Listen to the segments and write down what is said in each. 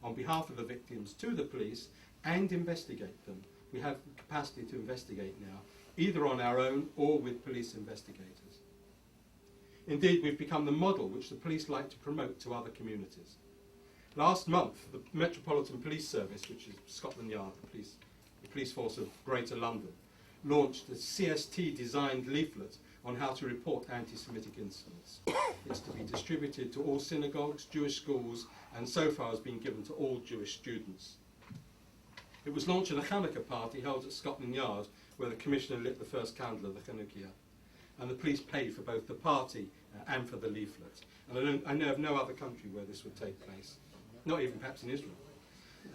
on behalf of the victims to the police and investigate them. We have the capacity to investigate now, either on our own or with police investigators. Indeed, we've become the model which the police like to promote to other communities. Last month, the Metropolitan Police Service, which is Scotland Yard, the police force of Greater London, launched a CST-designed leaflet on how to report anti-Semitic incidents. It's to be distributed to all synagogues, Jewish schools, and so far has been given to all Jewish students. It was launched at a Hanukkah party held at Scotland Yard, where the Commissioner lit the first candle of the Hanukkah, and the police paid for both the party and for the leaflet. And I know of no other country where this would take place, not even perhaps in Israel.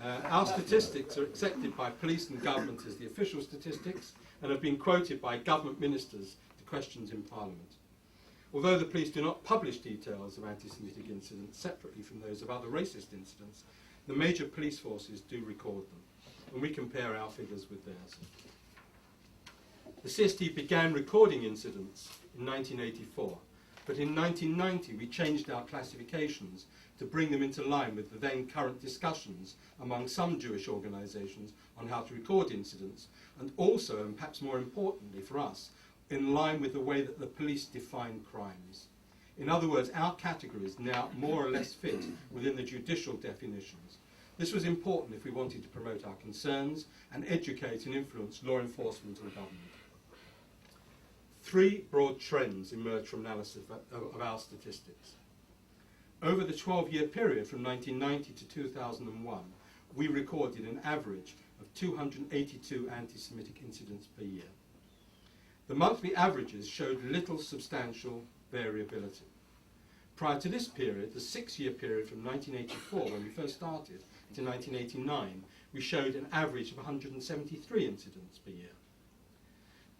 Our statistics are accepted by police and government as the official statistics and have been quoted by government ministers to questions in Parliament. Although the police do not publish details of anti-Semitic incidents separately from those of other racist incidents, the major police forces do record them, and we compare our figures with theirs. The CST began recording incidents in 1984, but in 1990 we changed our classifications to bring them into line with the then current discussions among some Jewish organisations on how to record incidents, and also, and perhaps more importantly for us, in line with the way that the police define crimes. In other words, our categories now more or less fit within the judicial definitions. This was important if we wanted to promote our concerns and educate and influence law enforcement and government. Three broad trends emerged from analysis of our statistics. Over the 12-year period from 1990 to 2001, we recorded an average of 282 anti-Semitic incidents per year. The monthly averages showed little substantial variability. Prior to this period, the 6-year period from 1984, when we first started, to 1989, we showed an average of 173 incidents per year.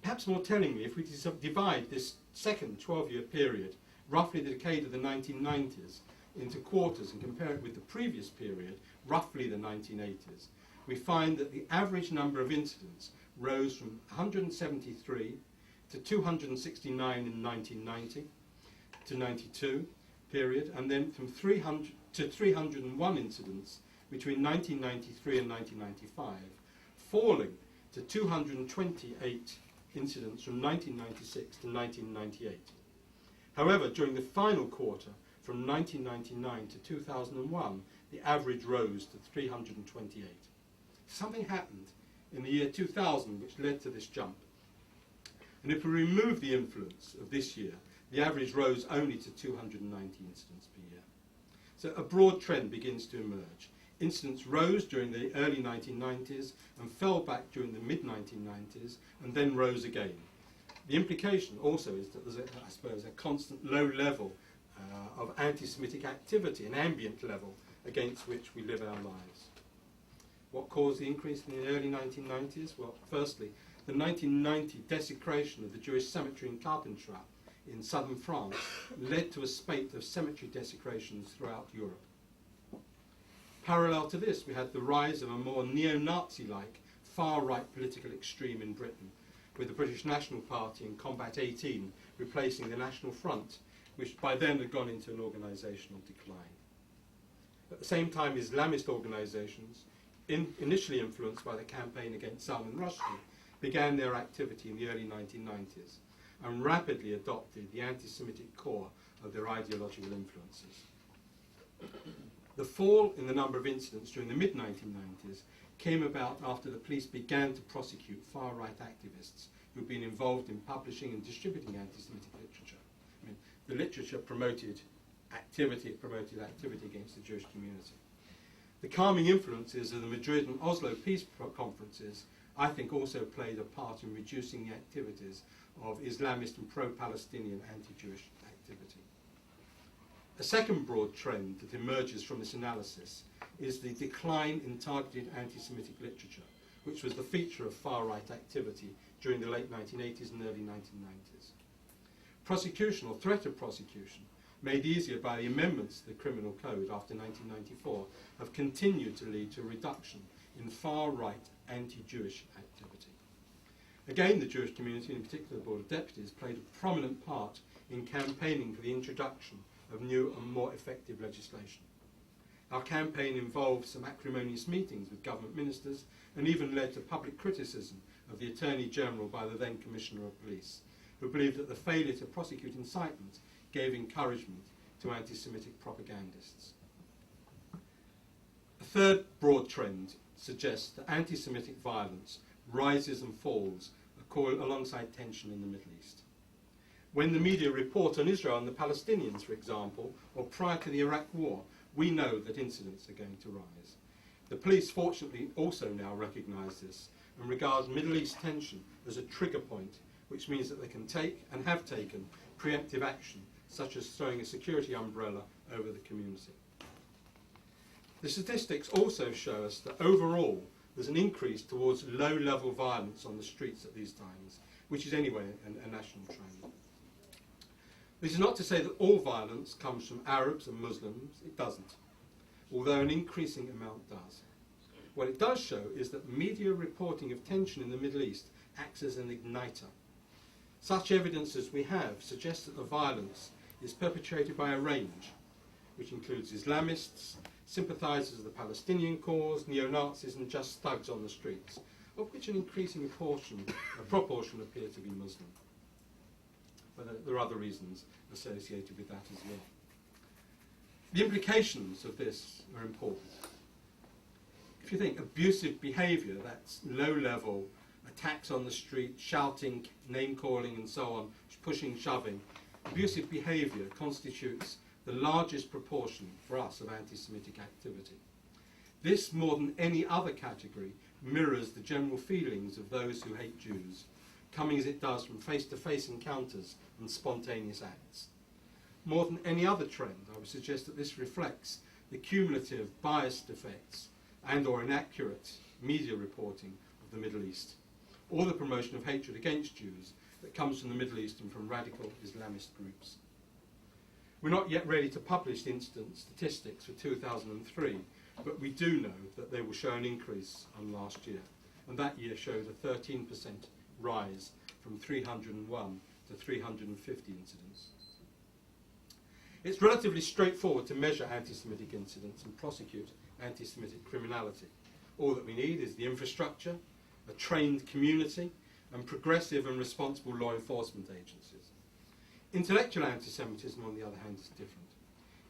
Perhaps more tellingly, if we divide this second 12-year period, roughly the decade of the 1990s, into quarters and compare it with the previous period, roughly the 1980s, we find that the average number of incidents rose from 173 to 269 in 1990 to 92 period, and then from 300 to 301 incidents between 1993 and 1995, falling to 228 incidents from 1996 to 1998. However, during the final quarter, from 1999 to 2001, the average rose to 328. Something happened in the year 2000 which led to this jump. And if we remove the influence of this year, the average rose only to 290 incidents per year. So a broad trend begins to emerge. Incidents rose during the early 1990s and fell back during the mid-1990s and then rose again. The implication also is that there's, I suppose, a constant low level of anti-Semitic activity, an ambient level against which we live our lives. What caused the increase in the early 1990s? Well, firstly, the 1990 desecration of the Jewish cemetery in Carpentras in southern France led to a spate of cemetery desecrations throughout Europe. Parallel to this, we had the rise of a more neo-Nazi-like far-right political extreme in Britain, with the British National Party in Combat 18 replacing the National Front, which by then had gone into an organisational decline. At the same time, Islamist organisations, initially influenced by the campaign against Salman Rushdie, began their activity in the early 1990s and rapidly adopted the anti-Semitic core of their ideological influences. The fall in the number of incidents during the mid-1990s came about after the police began to prosecute far-right activists who'd been involved in publishing and distributing anti-Semitic literature. I mean, the literature promoted activity against the Jewish community. The calming influences of the Madrid and Oslo peace conferences, I think, also played a part in reducing the activities of Islamist and pro-Palestinian anti-Jewish activity. A second broad trend that emerges from this analysis is the decline in targeted anti-Semitic literature, which was the feature of far-right activity during the late 1980s and early 1990s. Prosecution, or threat of prosecution, made easier by the amendments to the Criminal Code after 1994, have continued to lead to a reduction in far-right anti-Jewish activity. Again, the Jewish community, in particular the Board of Deputies, played a prominent part in campaigning for the introduction of new and more effective legislation. Our campaign involved some acrimonious meetings with government ministers and even led to public criticism of the Attorney General by the then Commissioner of Police, who believed that the failure to prosecute incitement gave encouragement to anti-Semitic propagandists. A third broad trend suggests that anti-Semitic violence rises and falls alongside tension in the Middle East. When the media report on Israel and the Palestinians, for example, or prior to the Iraq War, we know that incidents are going to rise. The police, fortunately, also now recognise this and regard Middle East tension as a trigger point, which means that they can take and have taken preemptive action, such as throwing a security umbrella over the community. The statistics also show us that overall there's an increase towards low-level violence on the streets at these times, which is anyway a national trend. This is not to say that all violence comes from Arabs and Muslims. It doesn't, although an increasing amount does. What it does show is that media reporting of tension in the Middle East acts as an igniter. Such evidence as we have suggests that the violence is perpetrated by a range, which includes Islamists, sympathisers of the Palestinian cause, neo-Nazis and just thugs on the streets, of which an increasing proportion appear to be Muslim. But there are other reasons associated with that as well. The implications of this are important. If you think abusive behaviour, that's low-level attacks on the street, shouting, name-calling and so on, pushing, shoving, abusive behaviour constitutes the largest proportion for us of anti-Semitic activity. This, more than any other category, mirrors the general feelings of those who hate Jews, coming as it does from face-to-face encounters and spontaneous acts. More than any other trend, I would suggest that this reflects the cumulative biased effects and or inaccurate media reporting of the Middle East, or the promotion of hatred against Jews that comes from the Middle East and from radical Islamist groups. We're not yet ready to publish instant statistics for 2003, but we do know that they will show an increase on last year, and that year showed a 13% rise from 301 to 350 incidents. It's relatively straightforward to measure anti-Semitic incidents and prosecute anti-Semitic criminality. All that we need is the infrastructure, a trained community, and progressive and responsible law enforcement agencies. Intellectual anti-Semitism, on the other hand, is different.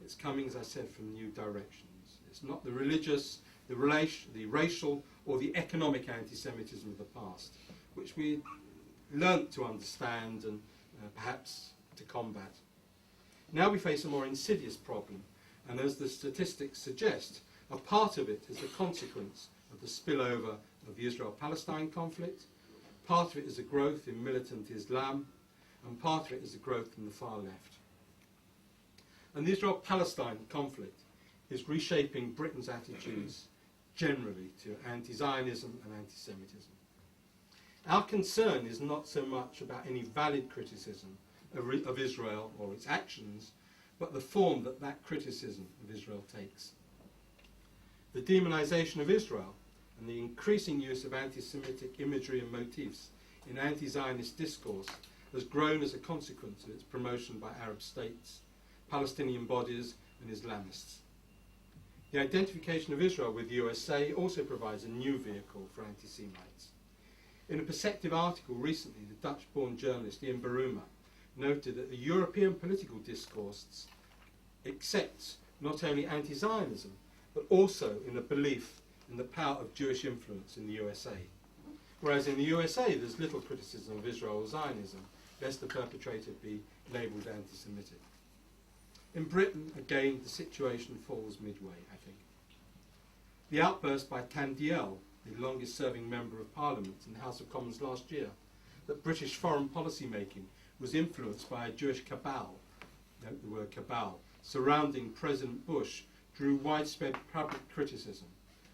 It's coming, as I said, from new directions. It's not the religious, the racial, or the economic anti-Semitism of the past, which we learnt to understand and perhaps to combat. Now we face a more insidious problem, and as the statistics suggest, a part of it is the consequence of the spillover of the Israel-Palestine conflict, part of it is a growth in militant Islam, and part of it is a growth in the far left. And the Israel-Palestine conflict is reshaping Britain's attitudes generally to anti-Zionism and anti-Semitism. Our concern is not so much about any valid criticism of Israel or its actions, but the form that that criticism of Israel takes. The demonization of Israel and the increasing use of anti-Semitic imagery and motifs in anti-Zionist discourse has grown as a consequence of its promotion by Arab states, Palestinian bodies and Islamists. The identification of Israel with the USA also provides a new vehicle for anti-Semites. In a perceptive article recently, the Dutch-born journalist Ian Baruma noted that the European political discourse accepts not only anti-Zionism, but also in a belief in the power of Jewish influence in the USA. Whereas in the USA, there's little criticism of Israel or Zionism, lest the perpetrator be labelled anti-Semitic. In Britain, again, the situation falls midway, I think. The outburst by Tandiel, the longest-serving Member of Parliament in the House of Commons last year, that British foreign policy making was influenced by a Jewish cabal, note the word cabal, surrounding President Bush, drew widespread public criticism,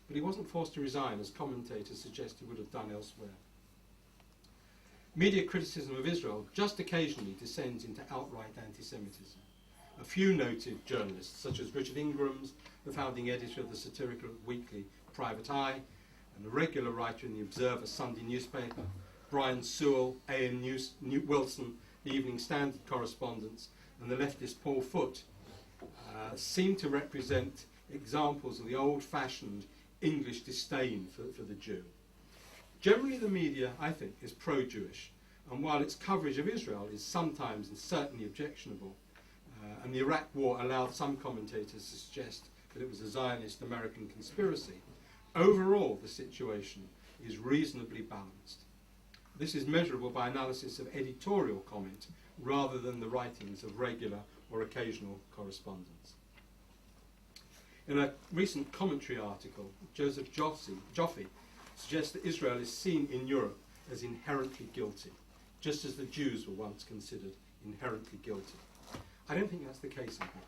but he wasn't forced to resign, as commentators suggest he would have done elsewhere. Media criticism of Israel just occasionally descends into outright anti-Semitism. A few noted journalists, such as Richard Ingrams, the founding editor of the satirical weekly Private Eye, and a regular writer in the Observer Sunday newspaper, Brian Sewell, A.N. Wilson, the Evening Standard correspondents, and the leftist Paul Foote, seem to represent examples of the old-fashioned English disdain for the Jew. Generally, the media, I think, is pro-Jewish, and while its coverage of Israel is sometimes and certainly objectionable, and the Iraq War allowed some commentators to suggest that it was a Zionist American conspiracy, overall the situation is reasonably balanced. This is measurable by analysis of editorial comment rather than the writings of regular or occasional correspondents. In a recent commentary article, Joseph Joffe suggests that Israel is seen in Europe as inherently guilty, just as the Jews were once considered inherently guilty. I don't think that's the case in Britain.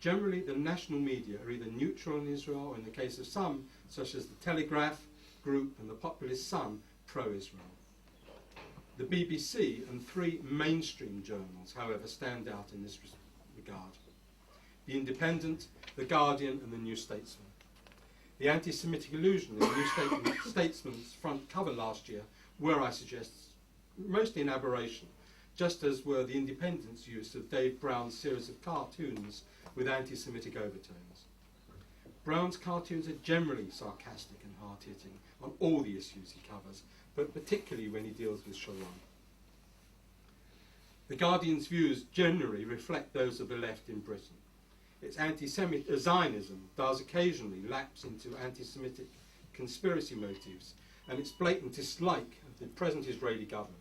Generally, the national media are either neutral in Israel, or in the case of some, such as the Telegraph Group and the Populist Sun, pro-Israel. The BBC and 3 mainstream journals, however, stand out in this regard: The Independent, The Guardian and The New Statesman. The anti-Semitic allusion in the New Statesman's front cover last year were, I suggest, mostly an aberration, just as were the Independent's use of Dave Brown's series of cartoons with anti-Semitic overtones. Brown's cartoons are generally sarcastic and hard-hitting on all the issues he covers, but particularly when he deals with Sharon. The Guardian's views generally reflect those of the left in Britain. Its anti-Semitic Zionism does occasionally lapse into anti-Semitic conspiracy motives and its blatant dislike of the present Israeli government.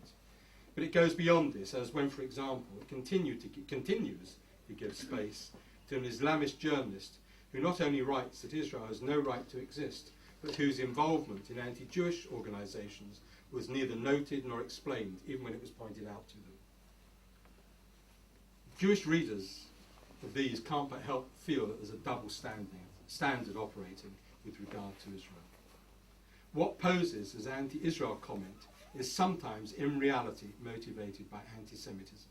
But it goes beyond this, as when, for example, it continues to give space to an Islamist journalist who not only writes that Israel has no right to exist, but whose involvement in anti-Jewish organisations was neither noted nor explained, even when it was pointed out to them. Jewish readers of these can't but help feel that there's a double standard operating with regard to Israel. What poses as anti-Israel comment is sometimes in reality motivated by anti-Semitism.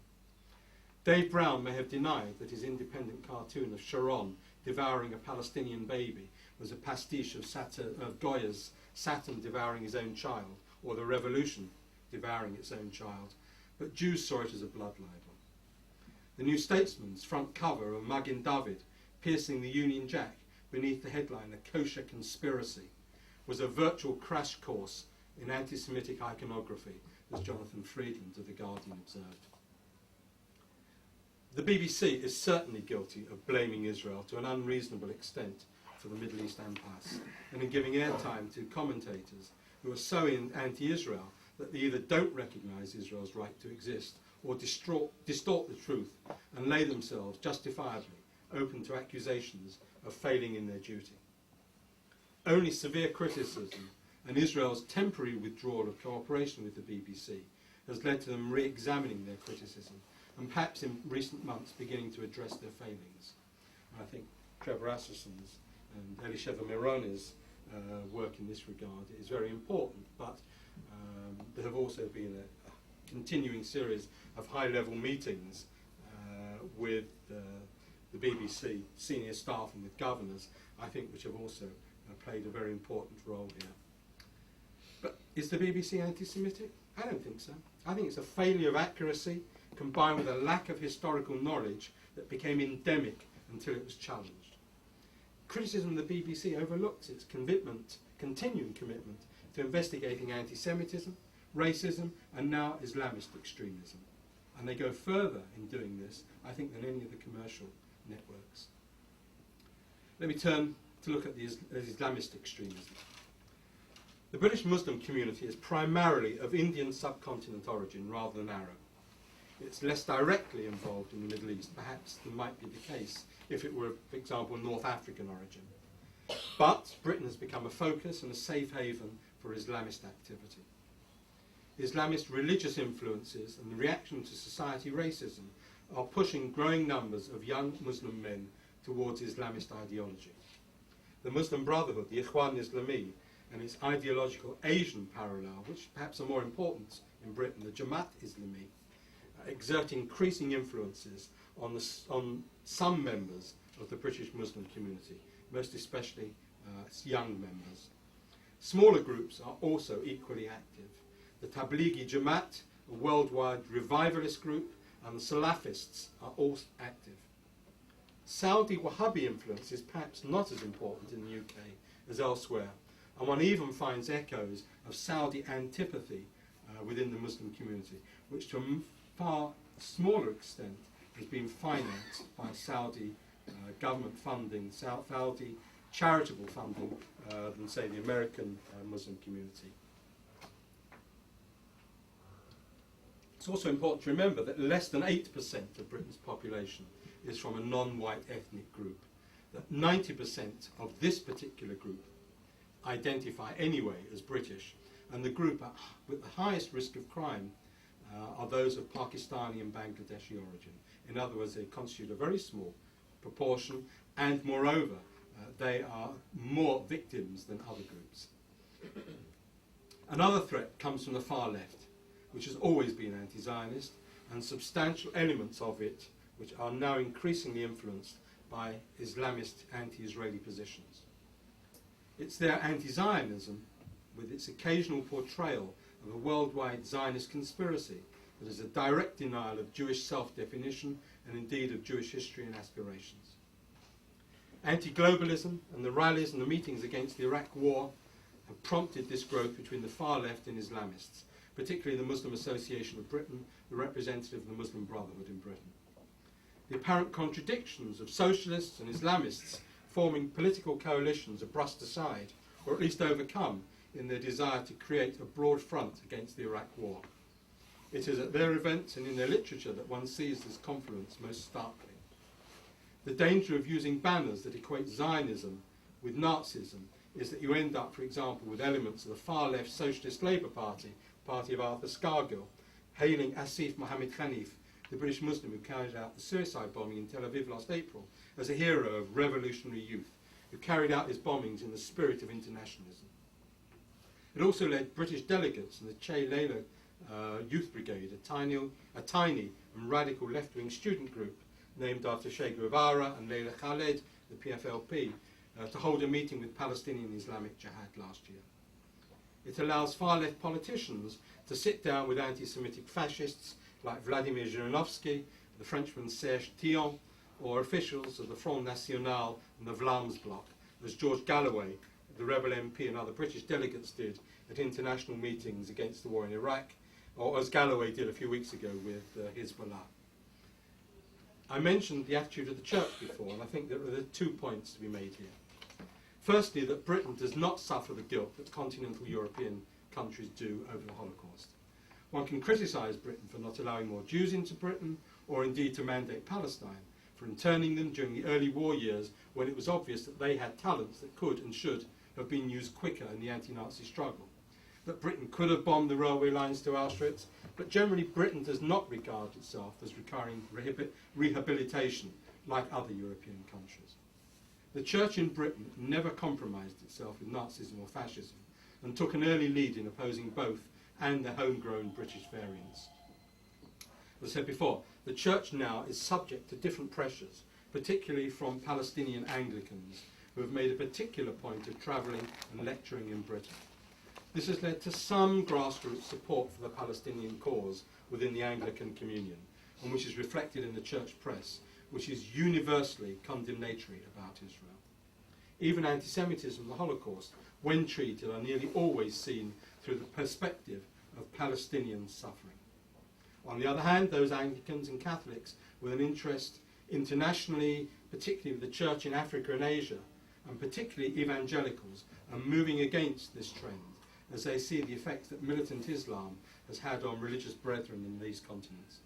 Dave Brown may have denied that his independent cartoon of Sharon devouring a Palestinian baby was a pastiche of Goya's Saturn devouring his own child, or the revolution devouring its own child, but Jews saw it as a blood libel. The New Statesman's front cover of Magen David piercing the Union Jack beneath the headline "A Kosher Conspiracy" was a virtual crash course in anti-Semitic iconography, as Jonathan Friedland of The Guardian observed. The BBC is certainly guilty of blaming Israel to an unreasonable extent for the Middle East impasse, and in giving airtime to commentators who are so anti-Israel that they either don't recognise Israel's right to exist or distort the truth and lay themselves justifiably open to accusations of failing in their duty. Only severe criticism and Israel's temporary withdrawal of cooperation with the BBC has led to them re-examining their criticism and perhaps in recent months beginning to address their failings. And I think Trevor Asserson's and Elisheva Mironi's work in this regard is very important, but there have also been a continuing series of high-level meetings with the BBC senior staff and with governors, I think, which have also played a very important role here. But is the BBC anti-Semitic? I don't think so. I think it's a failure of accuracy combined with a lack of historical knowledge that became endemic until it was challenged. Criticism of the BBC overlooks its continuing commitment to investigating anti-Semitism, racism, and now Islamist extremism. And they go further in doing this, I think, than any of the commercial networks. Let me turn to look at the Islamist extremism. The British Muslim community is primarily of Indian subcontinent origin rather than Arab. It's less directly involved in the Middle East, perhaps, than might be the case if it were, for example, North African origin. But Britain has become a focus and a safe haven for Islamist activity. Islamist religious influences and the reaction to society racism are pushing growing numbers of young Muslim men towards Islamist ideology. The Muslim Brotherhood, the Whine Islami, and its ideological Asian parallel, which perhaps are more important in Britain, the Jamaat Islami, exert increasing influences on some members of the British Muslim community, most especially young members. Smaller groups are also equally active. The Tablighi Jamaat, a worldwide revivalist group, and the Salafists are also active. Saudi Wahhabi influence is perhaps not as important in the UK as elsewhere, and one even finds echoes of Saudi antipathy within the Muslim community, which to a far smaller extent has been financed by Saudi government funding, Saudi charitable funding, than, say, the American Muslim community. It's also important to remember that less than 8% of Britain's population is from a non-white ethnic group, that 90% of this particular group identify anyway as British, and the group with the highest risk of crime are those of Pakistani and Bangladeshi origin. In other words, they constitute a very small proportion, and moreover, they are more victims than other groups. Another threat comes from the far left, which has always been anti-Zionist, and substantial elements of it which are now increasingly influenced by Islamist anti-Israeli positions. It's their anti-Zionism, with its occasional portrayal of a worldwide Zionist conspiracy that is a direct denial of Jewish self-definition and indeed of Jewish history and aspirations. Anti-globalism and the rallies and the meetings against the Iraq war have prompted this growth between the far left and Islamists, particularly the Muslim Association of Britain, the representative of the Muslim Brotherhood in Britain. The apparent contradictions of socialists and Islamists forming political coalitions are brushed aside, or at least overcome, in their desire to create a broad front against the Iraq war. It is at their events and in their literature that one sees this confluence most starkly. The danger of using banners that equate Zionism with Nazism is that you end up, for example, with elements of the far-left Socialist Labour Party, party of Arthur Scargill, hailing Asif Mohammed Khanif, the British Muslim who carried out the suicide bombing in Tel Aviv last April, as a hero of revolutionary youth, who carried out his bombings in the spirit of internationalism. It also led British delegates in the Che Leila Youth Brigade, a tiny and radical left-wing student group named after Che Guevara and Leila Khaled, the PFLP, to hold a meeting with Palestinian Islamic Jihad last year. It allows far-left politicians to sit down with anti-Semitic fascists like Vladimir Zhirinovsky, the Frenchman Serge Tillon, or officials of the Front National and the Vlaams Bloc, as George Galloway, the rebel MP, and other British delegates did at international meetings against the war in Iraq, or as Galloway did a few weeks ago with Hezbollah. I mentioned the attitude of the church before, and I think there are 2 points to be made here. Firstly, that Britain does not suffer the guilt that continental European countries do over the Holocaust. One can criticise Britain for not allowing more Jews into Britain, or indeed to mandate Palestine, for interning them during the early war years when it was obvious that they had talents that could and should have been used quicker in the anti-Nazi struggle. That Britain could have bombed the railway lines to Auschwitz, but generally Britain does not regard itself as requiring rehabilitation like other European countries. The Church in Britain never compromised itself with Nazism or fascism, and took an early lead in opposing both and the homegrown British variants. As I said before, the Church now is subject to different pressures, particularly from Palestinian Anglicans, who have made a particular point of travelling and lecturing in Britain. This has led to some grassroots support for the Palestinian cause within the Anglican Communion, and which is reflected in the church press, which is universally condemnatory about Israel. Even anti-Semitism and the Holocaust, when treated, are nearly always seen through the perspective of Palestinian suffering. On the other hand, those Anglicans and Catholics with an interest internationally, particularly with the Church in Africa and Asia, and particularly evangelicals, are moving against this trend, as they see the effects that militant Islam has had on religious brethren in these continents.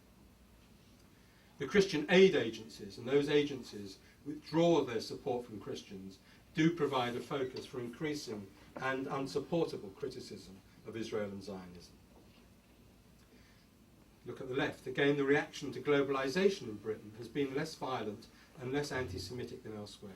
The Christian aid agencies and those agencies withdraw their support from Christians do provide a focus for increasing and unsupportable criticism of Israel and Zionism. Look at the left. Again, the reaction to globalisation in Britain has been less violent and less anti-Semitic than elsewhere.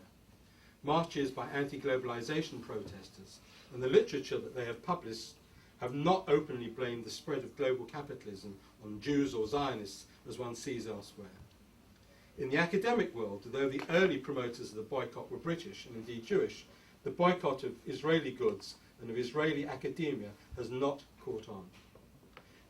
Marches by anti-globalisation protesters and the literature that they have published have not openly blamed the spread of global capitalism on Jews or Zionists as one sees elsewhere. In the academic world, though the early promoters of the boycott were British and indeed Jewish, the boycott of Israeli goods and of Israeli academia has not caught on.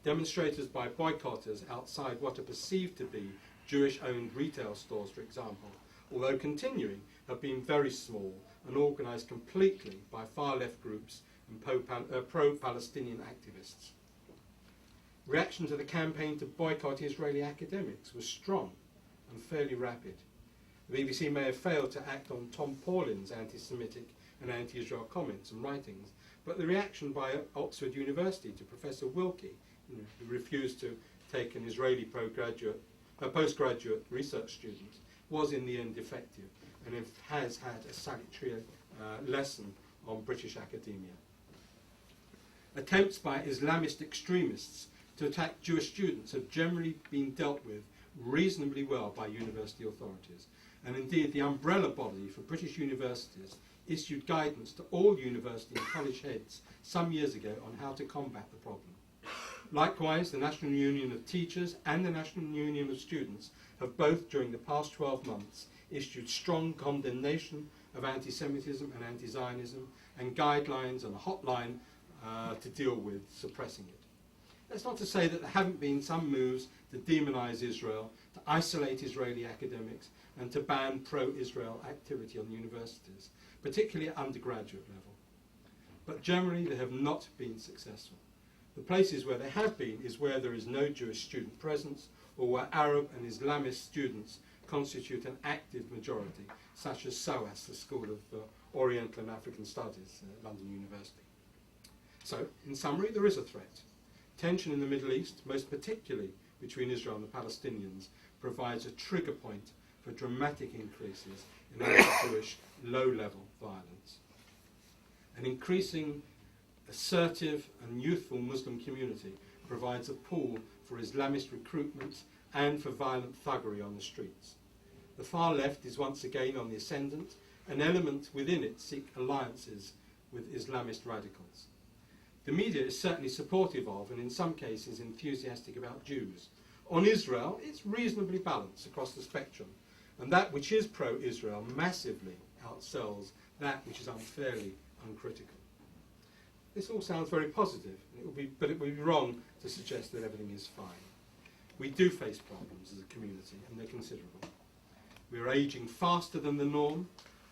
Demonstrators by boycotters outside what are perceived to be Jewish-owned retail stores, for example, although continuing, have been very small and organised completely by far-left groups and pro-Palestinian activists. Reaction to the campaign to boycott Israeli academics was strong and fairly rapid. The BBC may have failed to act on Tom Paulin's anti-Semitic and anti-Israel comments and writings, but the reaction by Oxford University to Professor Wilkie, who refused to take an Israeli postgraduate research student, was in the end effective, and it has had a salutary lesson on British academia. Attempts by Islamist extremists to attack Jewish students have generally been dealt with reasonably well by university authorities, and indeed the umbrella body for British universities issued guidance to all university and college heads some years ago on how to combat the problem. Likewise, the National Union of Teachers and the National Union of Students have both, during the past 12 months, issued strong condemnation of anti-Semitism and anti-Zionism and guidelines and a hotline to deal with suppressing it. That's not to say that there haven't been some moves to demonise Israel, to isolate Israeli academics, and to ban pro-Israel activity on universities, particularly at undergraduate level. But generally they have not been successful. The places where they have been is where there is no Jewish student presence, or where Arab and Islamist students constitute an active majority, such as SOAS, the School of Oriental and African Studies at London University. So, in summary, there is a threat. Tension in the Middle East, most particularly between Israel and the Palestinians, provides a trigger point for dramatic increases in anti-Jewish low-level violence. An increasing assertive and youthful Muslim community provides a pool for Islamist recruitment and for violent thuggery on the streets. The far left is once again on the ascendant, and elements within it seek alliances with Islamist radicals. The media is certainly supportive of, and in some cases enthusiastic about, Jews. On Israel, it's reasonably balanced across the spectrum, and that which is pro-Israel massively outsells that which is unfairly uncritical. This all sounds very positive, but it would be wrong to suggest that everything is fine. We do face problems as a community, and they're considerable. We are ageing faster than the norm,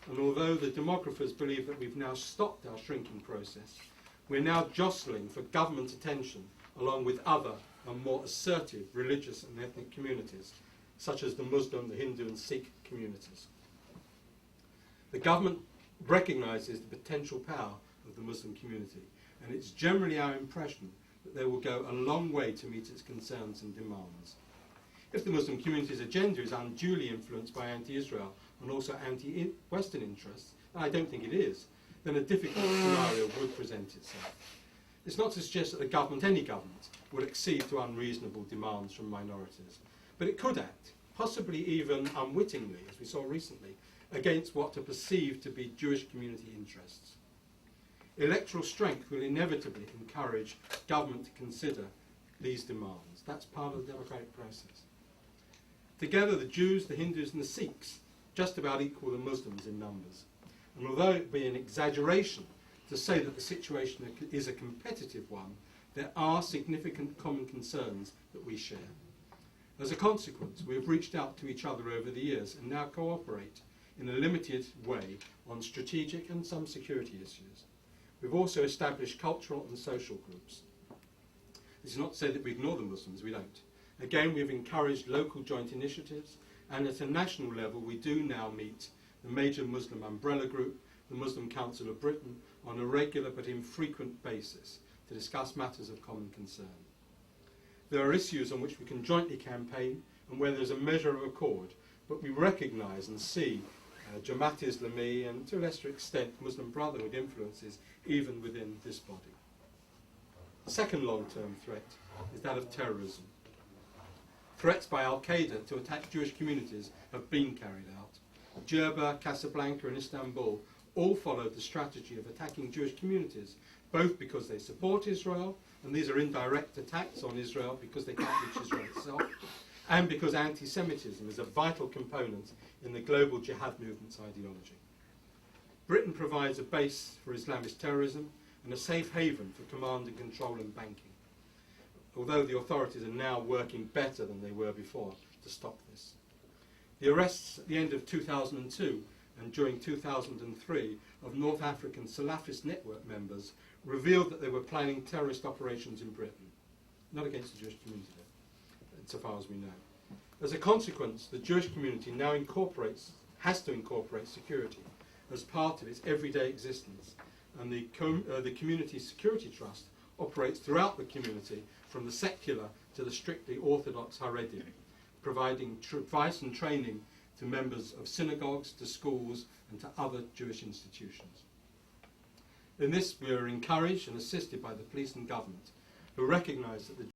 and although the demographers believe that we've now stopped our shrinking process, we're now jostling for government attention along with other and more assertive religious and ethnic communities, such as the Muslim, the Hindu and Sikh communities. The government recognises the potential power of the Muslim community, and it's generally our impression that they will go a long way to meet its concerns and demands. If the Muslim community's agenda is unduly influenced by anti-Israel and also anti-Western interests, and I don't think it is, then a difficult scenario would present itself. It's not to suggest that the government, any government, will accede to unreasonable demands from minorities, but it could act, possibly even unwittingly, as we saw recently, against what are perceived to be Jewish community interests. Electoral strength will inevitably encourage government to consider these demands. That's part of the democratic process. Together, the Jews, the Hindus and the Sikhs just about equal the Muslims in numbers. And although it would be an exaggeration to say that the situation is a competitive one, there are significant common concerns that we share. As a consequence, we have reached out to each other over the years and now cooperate in a limited way on strategic and some security issues. We've also established cultural and social groups. This is not to say that we ignore the Muslims, we don't. Again, we've encouraged local joint initiatives, and at a national level we do now meet the major Muslim umbrella group, the Muslim Council of Britain, on a regular but infrequent basis to discuss matters of common concern. There are issues on which we can jointly campaign and where there's a measure of accord, but we recognise and see Jamaat Islami and, to a lesser extent, Muslim Brotherhood influences even within this body. The second long-term threat is that of terrorism. Threats by Al-Qaeda to attack Jewish communities have been carried out. Djerba, Casablanca and Istanbul all followed the strategy of attacking Jewish communities, both because they support Israel, and these are indirect attacks on Israel because they can't reach Israel itself, and because anti-Semitism is a vital component in the global jihad movement's ideology. Britain provides a base for Islamist terrorism and a safe haven for command and control and banking, although the authorities are now working better than they were before to stop this. The arrests at the end of 2002 and during 2003 of North African Salafist network members revealed that they were planning terrorist operations in Britain, not against the Jewish community, though, so far as we know. As a consequence, the Jewish community now has to incorporate security as part of its everyday existence, and the Community Security Trust operates throughout the community from the secular to the strictly orthodox Haredim, providing advice and training to members of synagogues, to schools, and to other Jewish institutions. In this, we are encouraged and assisted by the police and government, who recognise that the